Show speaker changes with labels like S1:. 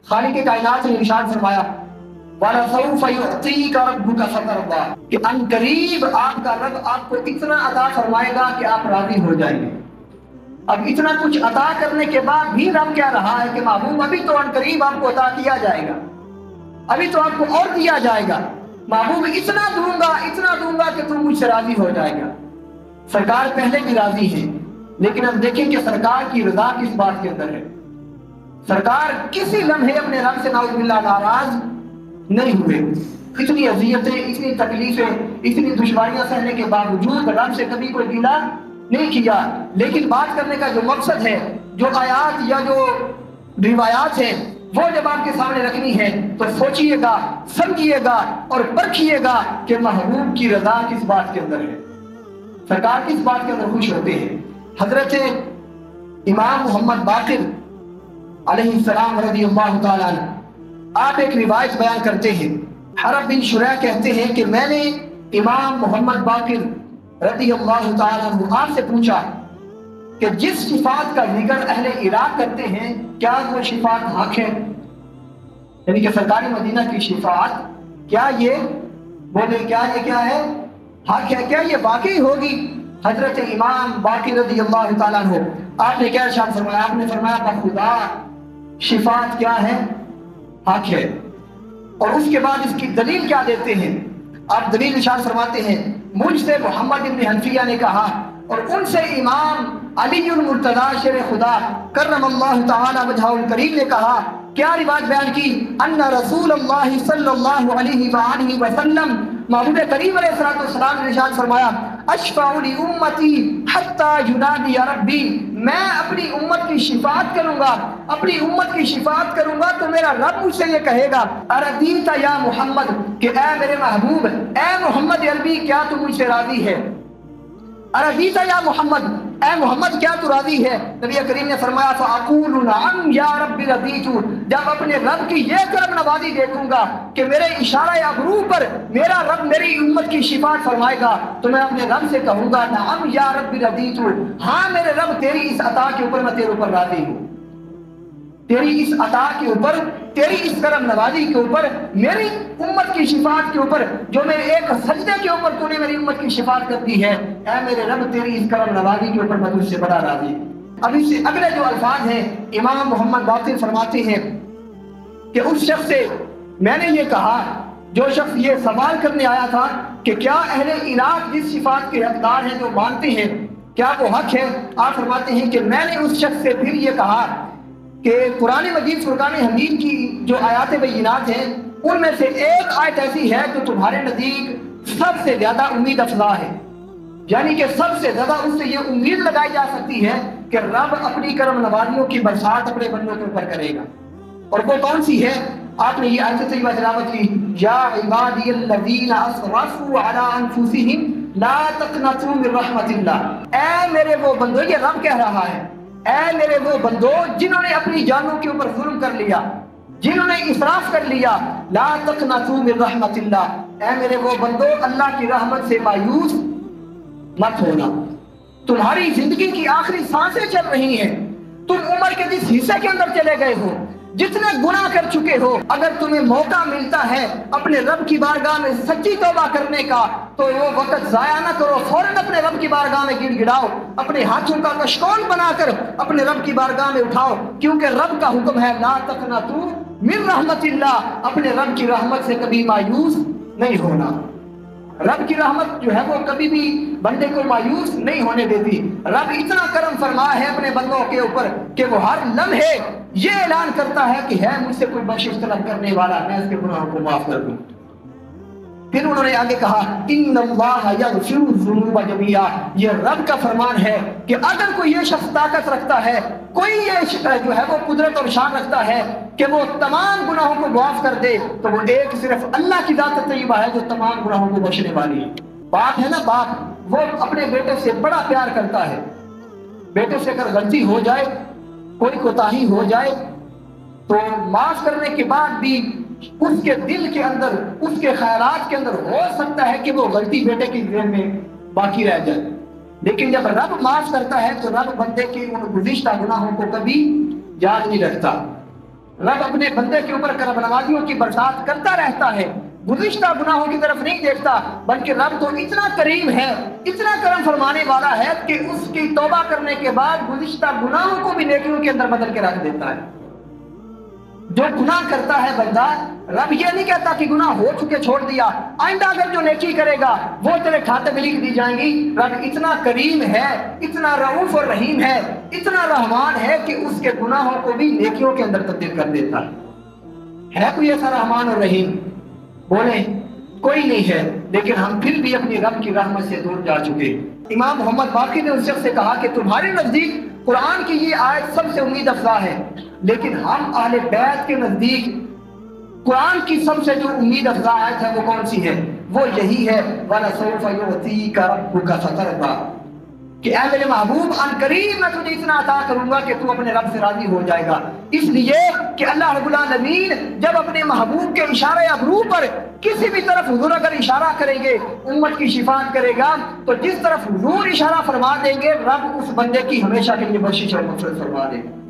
S1: खालिक कायनात ने इरशाद फरमाया वलसौफ युअतीका रब्बुका फतरदा कि अनकरीब आपका रब आपको इतना अता फरमाएगा कि आप राजी हो जाएंगे। अब इतना कुछ अता करने के बाद भी रब क्या रहा है कि महबूब अभी तो अनकरीब आपको अता किया जाएगा, अभी तो आपको और दिया जाएगा। महबूब इतना दूंगा कि तुम मुझसे राजी हो जाएगा। सरकार पहले भी राजी है, लेकिन अब देखें कि सरकार की रजा किस बात के अंदर है। सरकार किसी लम्हे अपने रब से नाउज़ुबिल्लाह नाराज नहीं हुए। इतनी अज़ियतें, इतनी तकलीफें, इतनी दुश्वारियां सहने के बावजूद रब से कभी कोई गिला नहीं किया। लेकिन बात करने का जो मकसद है, जो आयात या जो रिवायात है, वो जब आपके सामने रखनी है तो सोचिएगा, समझिएगा और परखिएगा कि महबूब की रजा किस बात के अंदर है, सरकार किस बात के अंदर खुश होते हैं। हजरत इमाम मोहम्मद बाकिर अलैहिस्सलाम रज़ियल्लाहु ताला अन्हु आप एक रिवायत बयान करते हैं। हरब बिन शुरैह कहते हैं कि मैंने इमाम मोहम्मद बाकिर रज़ियल्लाहु ताला अन्हु आपसे पूछा कि जिस शिफात का जिक्र अहले इराक करते हैं, क्या वो शिफात हक है? यानी कि सरकारी मदीना की शिफात, क्या ये बोले, क्या ये क्या है, हक है, क्या ये वाकई होगी? हजरत इमाम बाकिर रज़ियल्लाहु ताला अन्हु आपने क्या इरशाद फरमाया? आपने फरमाया बखुदा शिफात क्या है, हक है। और उसके बाद इसकी दलील क्या देते हैं? आप दलील इरशाद फरमाते हैं, मुझसे मोहम्मद इब्न हनफिया ने कहा और उनसे इमाम अलीउल मुर्तज़ा शेर खुदा करमल्लाहु तआला वजहुल करीम ने कहा। क्या रिवायत बयान की? अन्ना रसूलुल्लाह सल्लल्लाहु अलैहि वसल्लम महबूब करीम अलैहिस्सलातु वस्सलाम ने इरशाद फरमाया अशफाउ ली उम्मती हत्ता युनादी रब्बी, मैं अपनी उम्मत की शिफात करूंगा, अपनी उम्मत की शिफात करूंगा तो मेरा रब मुझसे ये कहेगा अरदीता या मोहम्मद, कि ऐ मेरे महबूब, ऐ मोहम्मद अरबी, क्या तू मुझसे राजी है? अरदीता या मोहम्मद, ऐ मोहम्मद क्या तू राजी है? नबी करीम ने फरमाया फ़अक़ूलु नअम या रब्बी रदीतु, जब अपने रब की ये करम नवाजी देखूंगा कि मेरे इशारा अबरू पर मेरा रब मेरी उम्मत की शिफात फरमाएगा, तो मैं अपने रब से कहूंगा नअम या रब्बी रदीतु, हाँ मेरे रब तेरी इस अता के ऊपर मैं तेरे ऊपर राजी हूँ, तेरी इस अता के ऊपर, तेरी इस करम नवाजी के ऊपर, मेरी उम्मत की शिफात के ऊपर, जो मेरे एक सजदे के ऊपर तूने मेरी उम्मत की शिफात कर दी है, ऐ मेरे रब तेरी इस करम नवाजी के ऊपर मैं तुझसे बड़ा राजी। अब इससे अगले जो अल्फाज हैं, इमाम मोहम्मद बाकिर फरमाते हैं कि उस शख्स से मैंने ये कहा, जो शख्स ये सवाल करने आया था कि क्या अहले इराक जिस शिफात के हकदार हैं, जो मानते हैं, क्या वो हक है? आप फरमाते हैं कि मैंने उस शख्स से फिर ये कहा कि कुरान मजीद फुरकान हमीद की जो आयात बय्यिनात हैं, उनमें से एक आयत ऐसी है जो तुम्हारे नज़दीक सबसे ज्यादा उम्मीद अफजा है, यानी कि सबसे ज्यादा उससे ये उम्मीद लगाई जा सकती है कि रब अपनी करम नवाजियों की बरसात अपने बंदों के ऊपर करेगा। और वो कौन सी है? आपने ये आयत तय्यबा तिलावत की, या इबादियल्लज़ीना अस्रफू अला अनफुसिहिम ला तक़नतू मिन रहमतिल्लाह, ऐ मेरे वो बंदो, ये रब कह रहा है, ऐ मेरे वो बंदो जिन्होंने अपनी जानों के ऊपर जुल्म कर लिया, जिन्होंने इसराफ कर लिया, ला तक़नतू मिन रहमतिल्लाह, ऐ मेरे वो बंदो अल्लाह की रहमत से मायूस मत होना। तुम्हारी जिंदगी की आखिरी सांसें चल रही हैं, तुम उम्र के जिस हिस्से के अंदर चले गए हो, जितने गुनाह कर चुके हो, अगर तुम्हें मौका मिलता है अपने रब की बारगाह में सच्ची तौबा करने का, तो वो वक्त जाया ना करो, फौरन अपने रब की बारगाह में गिड़गिड़ाओ, अपने हाथों का कशकोल बनाकर अपने रब की बारगाह में उठाओ, क्योंकि रब का हुक्म है ला तक़नतू मिन रहमतिल्लाह, अपने रब की रहमत से कभी मायूस नहीं होना। रब की रहमत जो है वो कभी भी बंदे को मायूस नहीं होने देती। रब इतना करम फरमा है अपने बंदों के ऊपर कि वो हर लम्हे ये ऐलान करता है कि है मुझसे कोई बख्शिश तलब करने वाला, मैं इसके गुनाहों को माफ कर दूं। फिर उन्होंने आगे कहा इन्नल्लाह यग़फिरु ज़ुनूब जमीआ, ये रब का फरमान है कि अगर कोई ये शख्स ताकत रखता है, कोई ये जो है वो कुदरत और शान रखता है कि वो तमाम गुनाहों को माफ कर दे, तो वो एक सिर्फ अल्लाह की ज़ात तय्यबा है जो तमाम गुनाहों को बख्शने वाली है। बाप है ना, बाप, वो अपने बेटे से बड़ा प्यार करता है। बेटे से अगर गलती हो जाए, कोई कोताही हो जाए, तो माफ करने के बाद भी उसके दिल के अंदर, उसके ख्यालात के अंदर हो सकता है कि वो गलती बेटे की जेब में बाकी रह जाए, लेकिन जब रब माफ करता है तो रब बंदे के उन गुज़िश्ता गुनाहों को कभी याद नहीं रखता। रब अपने बंदे के ऊपर करम नवाजियों की बरसात करता रहता है, गुज़िश्ता गुनाहों की तरफ नहीं देखता, बल्कि रब तो इतना करीम है, इतना करम फरमाने वाला है कि उसकी तौबा करने के बाद गुज़िश्ता गुनाहों को भी नेकियों के अंदर बदल के रख देता है। जो गुनाह करता है बंदा, रब ये नहीं कहता कि गुनाह हो चुके छोड़ दिया, आइंदा अगर जो नेकी करेगा वो तेरे खाते में लिख दी जाएंगी। रब इतना करीम है, इतना रऊफ और रहीम है, इतना रहमान है कि उसके गुनाहों को भी नेकियों के अंदर तब्दील कर देता है कोई ऐसा रहमान और रहीम? बोले कोई नहीं है, लेकिन हम फिर भी अपनी रब की रहमत से दूर जा चुके। इमाम मोहम्मद बाकी ने उस शख्स से कहा कि तुम्हारे नजदीक कुरान की ये आयत सबसे उम्मीद अफजा है, लेकिन हम अहले बैत के नजदीक कुरान की सबसे जो उम्मीद अफजा आयत है वो कौन सी है? वो यही है, वलसौफ युअतीका रब्बुका फतरदा, कि ऐ मेरे महबूब अनकरीब मैं तुझे इतना अता करूंगा कि तू अपने रब से राजी हो जाएगा। इसलिए कि अल्लाह रब्बुल आलमीन जब अपने महबूब के इशारे अबरू पर किसी भी तरफ हुजूर अगर इशारा करेंगे, उम्मत की शिफात करेगा, तो जिस तरफ हुजूर इशारा फरमा देंगे रब उस बंदे की हमेशा के लिए बख्शिश और मग़फ़िरत फरमा देगा।